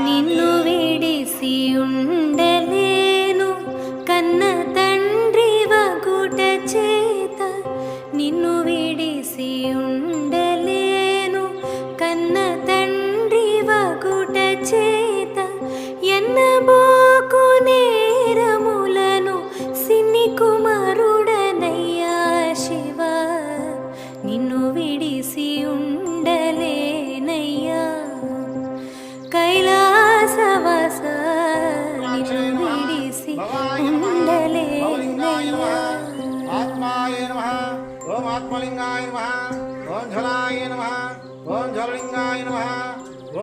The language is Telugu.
నిన్ను విడిసి ఉండలేను కన్న తండ్రి వగుట చేత, నిన్ను విడిసి ఉండలేను కన్న తండ్రి వగుట చేత, ఎన్నబోకు నేరములను సిన్ని కుమారుడనయ్యా శివ, నిన్ను విడిసి ఉండలేనయ్యా కైలాసవాస, నిన్ను విడిసి ఉండలేనయ్యా. ఆత్మాయ నమః, ఓం ఆత్మలింగాయ నమః, ఓం ఝలాయ నమః, ఓం ఝలలింగాయ నమః.